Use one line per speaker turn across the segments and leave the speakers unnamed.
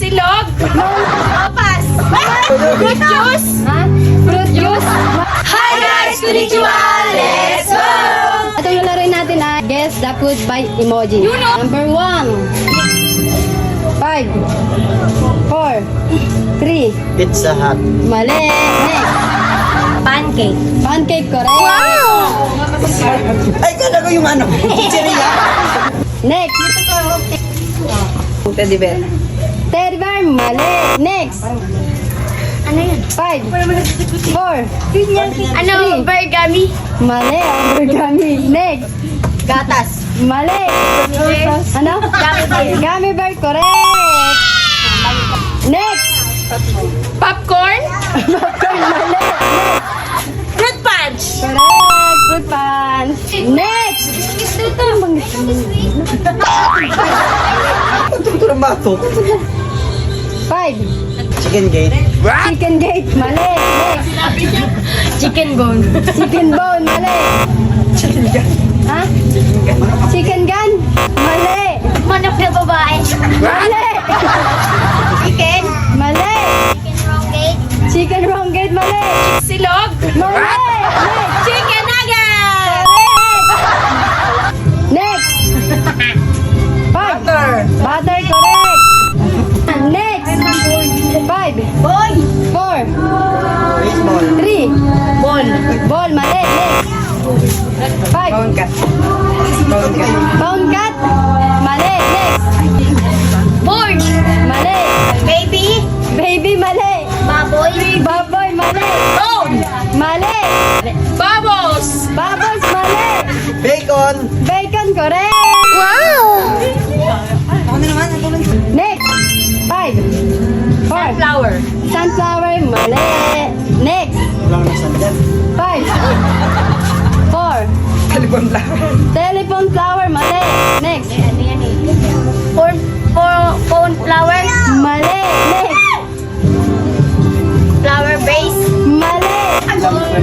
Silog. Opas. Fruit juice.
Ha? Fruit juice?
Hi guys, spiritual. Let's go.
Ito yung laro natin ay guess the food by emoji.
You know.
Number 1. 5 4 3
Pizza Hut.
Mali. Next.
Pancake.
Pancake, correct.
Ay, kala ko yung ano. Pizzeria.
Next.
Teddy bear.
Teddy bear, mali. Next.
Ano yan?
5 4
Ano? Bergami.
Mali. Origami. Next.
Gatas.
Mali. Ano?
Gummy bear.
Gummy bear, correct. Next.
Popcorn.
Popcorn, mali.
Fruit punch.
Correct. Fruit punch. Next.
Ito ng bato.
5
Chicken gate.
Chicken gate, mali. Next.
Chicken bone.
Chicken bone, mali. Ha? Chicken gun? Mali.
Manok na babae.
Mali.
Chicken.
Mali.
Chicken wrong gate.
Chicken wrong gate, mali.
Silog.
Mali. Next.
Chicken nugget.
Next. 5 Butter, correct. Next. 5
Boy.
4
Baseball.
3
Ball.
Ball, mali. Next. 5
cat. Bone cat.
Pound cat. Mali. Next.
Board.
Mali.
Baby.
Baby, mali.
Baboy.
Baboy, mali.
Bone.
Mali.
Bubbles.
Bubbles, mali.
Bacon.
Bacon, correct. Next. 5 4
Flower.
Sunflower, mali. Next.
Walang nasan dyan.
5 4
California flower.
Telephone flower, mali. Next.
Phone flower.
Mali. Next.
Flower base.
Mali.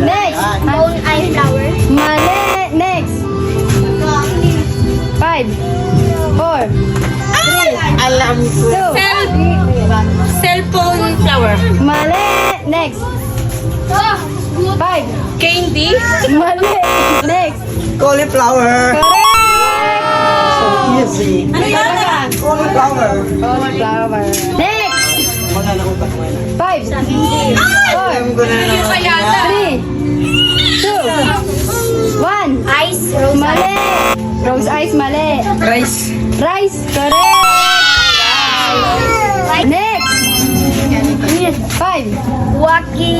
Next.
Phone eye flower.
Mali. Next. 5 4
Alam ko.
2
Cellphone flower.
Mali. Next. 5
Candy.
Mali. Next.
Cauliflower.
Correct.
Easy. Cauliflower.
Cauliflower. Next.
Wala na akong patuloy.
5
Alam
4
ko na naman.
3 2 1
Ice. Rose.
Mali. Rose ice, mali.
Rice.
Rice, correct. Next. 5
Wacky.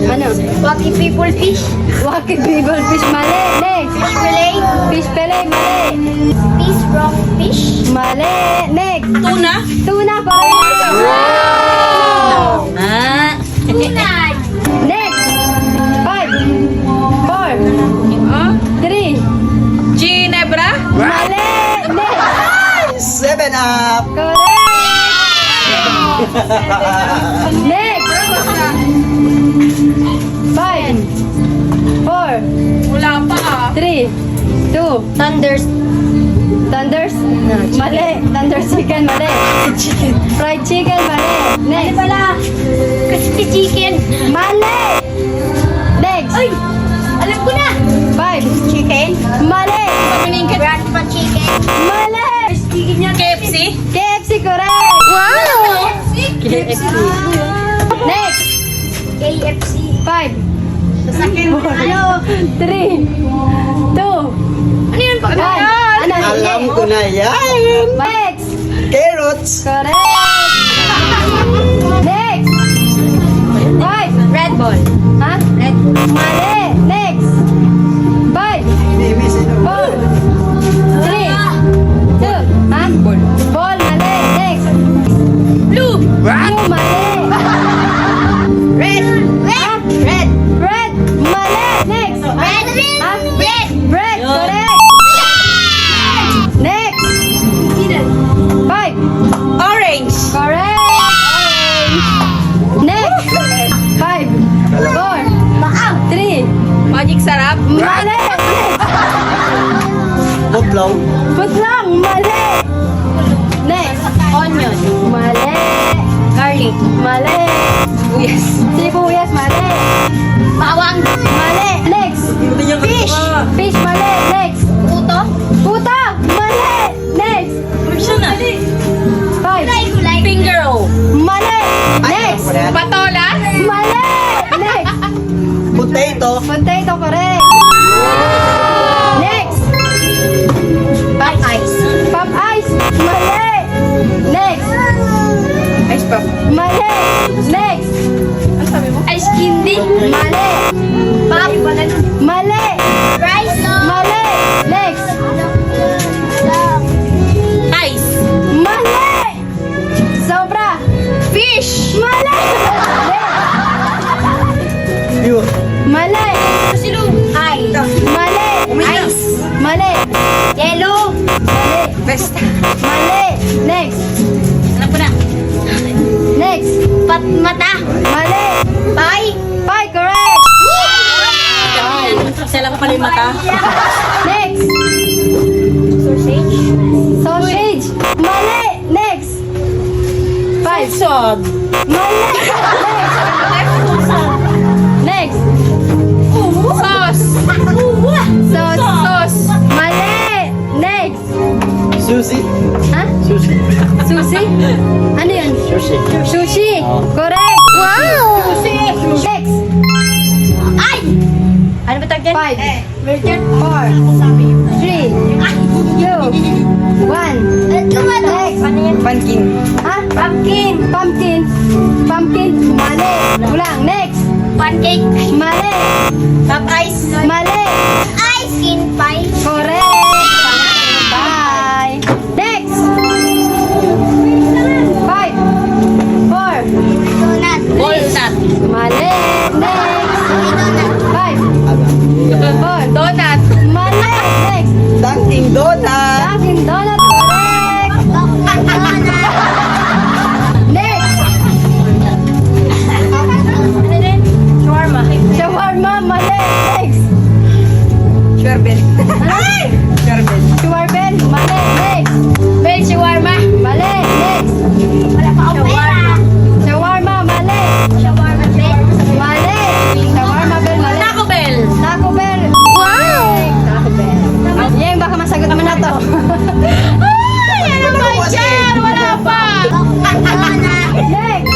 Ano?
Wacky people fish.
Wacky people fish, mali. Next.
Fish fillet.
Fish fillet, mali.
Fish from fish.
Mali. Next.
Tuna.
Tuna, correct.
Tuna.
Next. 5 4 3
Ginebra.
Mali. Next.
7 up.
Correct. Next. 5 4
Wala pa.
3 2
Thunders.
Thunders? Mali. Thunders chicken, mali. Fried chicken, mali. Next.
Crispy chicken.
Mali. Next.
Ay! Alam ko na.
5
Chicken.
Mali.
Grandpa chicken.
Mali.
KFC.
KFC, correct.
Wow!
KFC. Next.
KFC.
5
Sasakyan mo. Ano?
3 2
Ano yun?
1. Ano?
Alam ko na yan.
Next.
Carrots.
Correct. Next. 5
Red Bull.
Ha?
Red Bull.
Mali. Next. 5
Baby, sino?
4 3 2 Ha? Ball, mali. Next.
Blue.
Blue, mali.
Red.
Ha?
Red.
Red, mali. Next.
Red.
Ha?
Red.
Red, correct. Next. 5
Orange.
correct. Next. 5 4 3
Magic sarap.
Mali.
Butlong.
Put lang, mali. Next.
Onion.
Mali.
Garlic.
Mali.
Sibuyas.
Sibuyas, mali.
Bawang.
Mali. Next.
Fish.
Fish, mali. Next.
Puto.
Puta, mali. Next.
Version na.
5.
Finger roll.
Mali. Next.
Patola.
Mali. Next.
Potato.
Potato, correct. Next.
Pop ice.
Pop ice, mali. Next.
Ice pop.
Mali. Next.
Ano sabi mo? Ice candy.
Mali.
Pop.
Mali.
Rice.
Mali. Next.
Ice.
Mali. Sobra.
Fish.
Mali.
Yun.
Mali.
Silog. Ay.
Mali.
Ice.
Mali.
Yellow.
Mali.
Best.
Mali. Next.
Alam ko na.
Next.
Mata.
Mali.
Pie.
Pie, correct.
Sala ko pala yung mata.
Next.
Sausage.
Sausage. Mali. Next. 5.
Sod.
Mali. Next.
Sauce.
Sauce. Mali. Next.
Sushi.
Ha?
Sushi.
Sushi? Ano yun?
Sushi.
Sushi.
Oh.
Correct.
Wow.
Next.
Ay! Ano ba tawag yan?
5. 4. 3. 2. 1. Next.
Ano yan?
Pumpkin.
Ha? Pumpkin. Pumpkin. Pumpkin. Mali. Kulang. Next.
Pancake.
Mali.
Pop ice.
Mali.
Ice in pie.
Correct. Bye. Next. 5. 4.
Donut. Walnut.
Mali. Next. 5.
Ano?
4.
Donut.
Mali. Next.
Dunkin' Donut.
Dunkin' Donut. Correct. Next.
Ano din? Shawarma.
Shawarma. Mali. Next.
Sherbet.
Ay!
Sherbet.
Shawarma. Mali. Next.
Well, shawarma.
Mali. Next.
Wala pa akong pera.
Shawarma. Mali.
Shawarma bell.
Mali. Shawarma bell. Mali.
Taco Bell.
Taco Bell.
Wow!
Taco Bell. Yang baka masagot naman na to.
Ay! Ano ba dyan? Wala pa.
Next.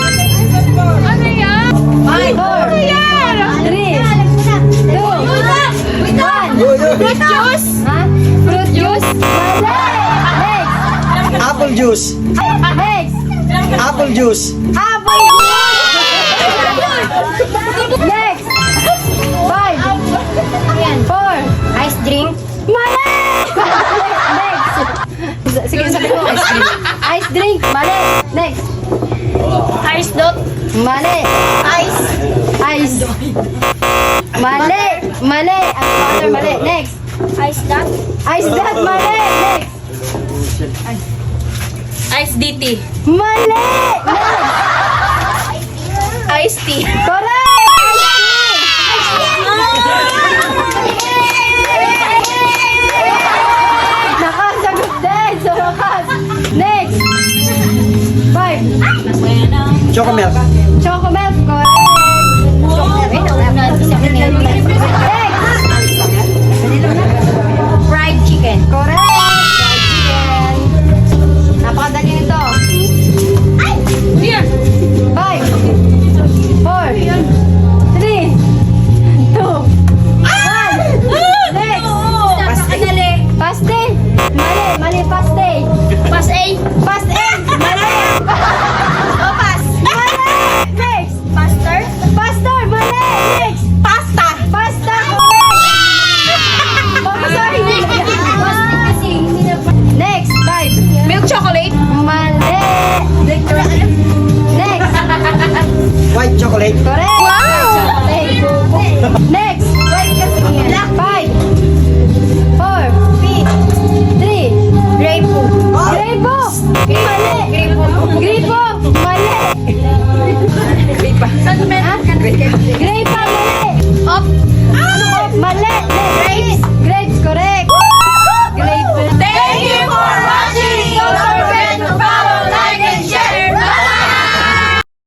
Ano yan?
4. 3. 2. 1.
Fruit juice.
Ha? Fruit juice? Mali. Next.
Apple juice.
Next.
Apple juice.
Apple juice. Next. 5. 4.
Ice drink.
Mali. Next. Sige, sabi mo. Ice drink. Mali. Next.
Ice dot.
Mali.
Ice.
Ice. Mali. Mali. Ang water, mali. Next.
Ice dot.
Ice that. Mali. Next.
Ice DT.
Mali. Next.
Ice tea.
Correct. Nakasagot din. So, wakas. Next. 5.
Chocomilk.
Chocomilk. Correct. Next.
Fried chicken.
Correct. Chicken. Napakadali nito.
Here.
5, 4, 3, 2, 1. Next.
Napakadali.
Paste. Mali. Mali paste.
Pas A.
Paste. Mali.
O pas.
Mali. Next.
Pastor.
Pastor. Mali. Next.
Pasta.
Pasta. Correct. Babasahin mo.
Pasta kasi.
Next. 5.
Milk chocolate.
Mali. Next.
White chocolate.
Correct.
Wow.
Next. 5, 4, 3,
Grape.
Grapo. Mali. Gripo. Mali.
Grape. Saan meron?